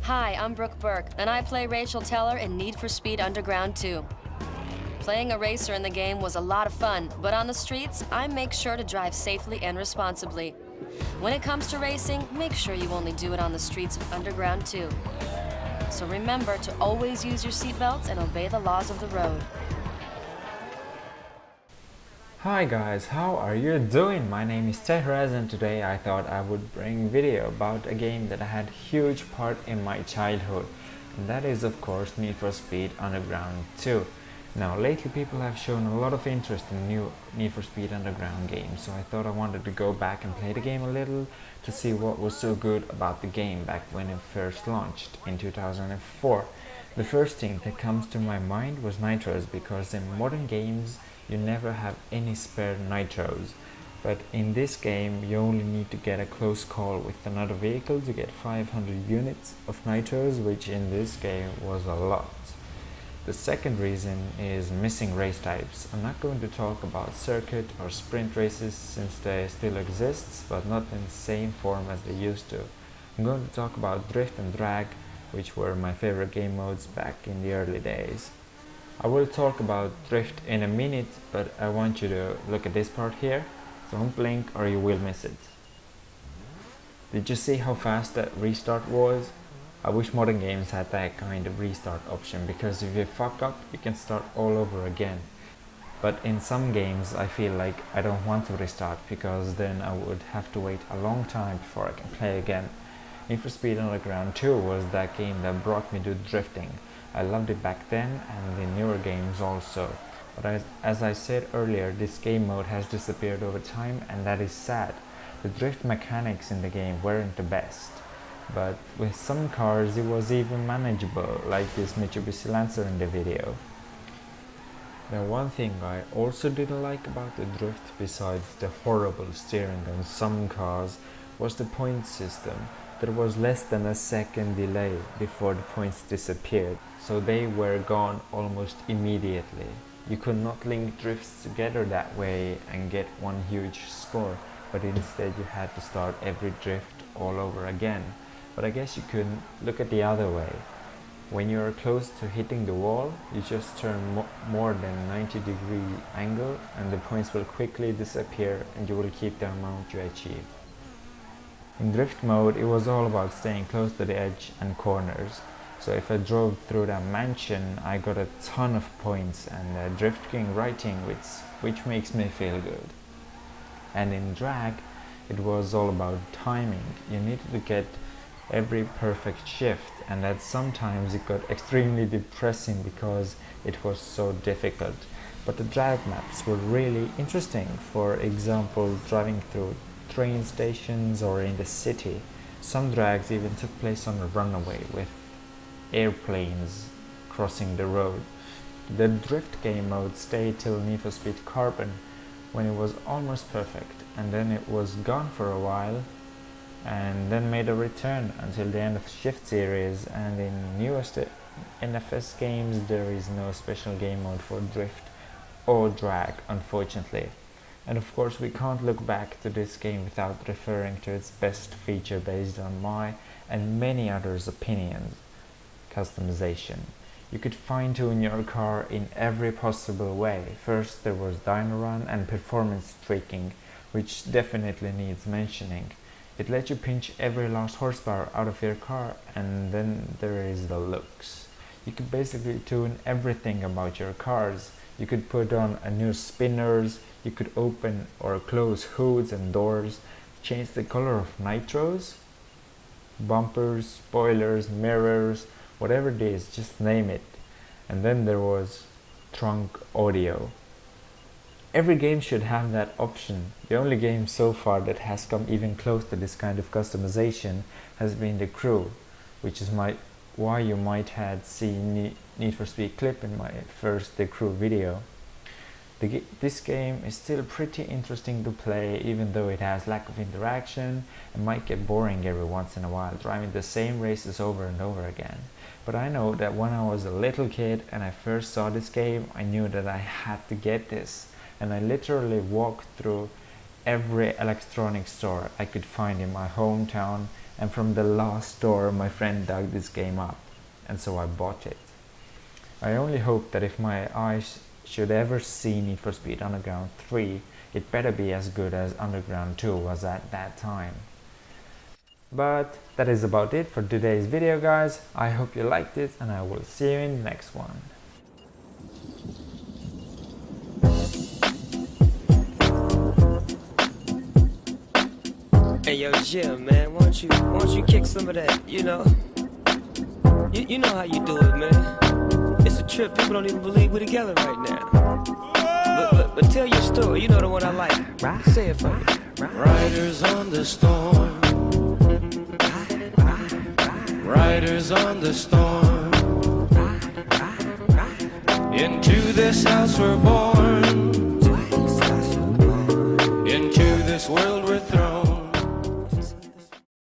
Hi, I'm Brooke Burke, and I play Rachel Teller in Need for Speed Underground 2. Playing a racer in the game was a lot of fun, but on the streets, I make sure to drive safely and responsibly. When it comes to racing, make sure you only do it on the streets of Underground 2. So remember to always use your seatbelts and obey the laws of the road. Hi guys, how are you doing? My name is Tehraz and today I thought I would bring video about a game that had huge part in my childhood, and that is of course Need for Speed Underground 2. Now lately people have shown a lot of interest in new Need for Speed Underground games, so I thought I wanted to go back and play the game a little to see what was so good about the game back when it first launched in 2004. The first thing that comes to my mind was nitros, because in modern games you never have any spare nitros, but in this game you only need to get a close call with another vehicle to get 500 units of nitros, which in this game was a lot. The second reason is missing race types. I'm not going to talk about circuit or sprint races since they still exist, but not in the same form as they used to. I'm going to talk about drift and drag, which were my favorite game modes back in the early days. I will talk about drift in a minute, but I want you to look at this part here. Don't blink or you will miss it. Did you see how fast that restart was? I wish modern games had that kind of restart option, because if you fuck up, you can start all over again. But in some games I feel like I don't want to restart, because then I would have to wait a long time before I can play again. Need for Speed Underground 2 was that game that brought me to drifting. I loved it back then and the newer games also. But as I said earlier, this game mode has disappeared over time, and that is sad. The drift mechanics in the game weren't the best, but with some cars it was even manageable, like this Mitsubishi Lancer in the video. Now one thing I also didn't like about the drift, besides the horrible steering on some cars, was the point system. There was less than a second delay before the points disappeared, so they were gone almost immediately. You could not link drifts together that way and get one huge score, but instead you had to start every drift all over again. But I guess you could look at the other way. When you are close to hitting the wall, you just turn more than 90-degree angle and the points will quickly disappear and you will keep the amount you achieve. In drift mode, it was all about staying close to the edge and corners. So if I drove through that mansion, I got a ton of points and a drift king rating, which makes me feel good. And in drag, it was all about timing. You needed to get every perfect shift, and that sometimes it got extremely depressing because it was so difficult. But the drag maps were really interesting. For example, driving through train stations or in the city. Some drags even took place on a runway with airplanes crossing the road. The drift game mode stayed till Need for Speed Carbon, when it was almost perfect, and then it was gone for a while and then made a return until the end of Shift series, and in newest NFS games there is no special game mode for drift or drag, unfortunately. And of course we can't look back to this game without referring to its best feature based on my and many others' opinions: customization. You could fine-tune your car in every possible way. First there was dyno run and performance tweaking, which definitely needs mentioning. It lets you pinch every last horsepower out of your car, and then there is the looks. You could basically tune everything about your cars. You could put on a new spinners, you could open or close hoods and doors, change the color of nitros, bumpers, spoilers, mirrors, whatever it is, just name it. And then there was trunk audio. Every game should have that option. The only game so far that has come even close to this kind of customization has been The Crew, which is why you might have seen Need for Speed clip in my first The Crew video. This game is still pretty interesting to play, even though it has lack of interaction and might get boring every once in a while, driving the same races over and over again. But I know that when I was a little kid and I first saw this game, I knew that I had to get this, and I literally walked through every electronics store I could find in my hometown and from the last store my friend dug this game up, and so I bought it. I only hope that if my eyes should ever see Need for Speed Underground 3, it better be as good as Underground 2 was at that time. But that is about it for today's video, guys. I hope you liked it, and I will see you in the next one. Hey yo, Jim, man, why don't you kick some of that, you know? You know how you do it, man. It's a trip, people don't even believe we're together right now. But tell your story, you know the one I like. Say it for me. Riders on the storm. Riders on the storm. Into this house we're born. Into this world we're thrown.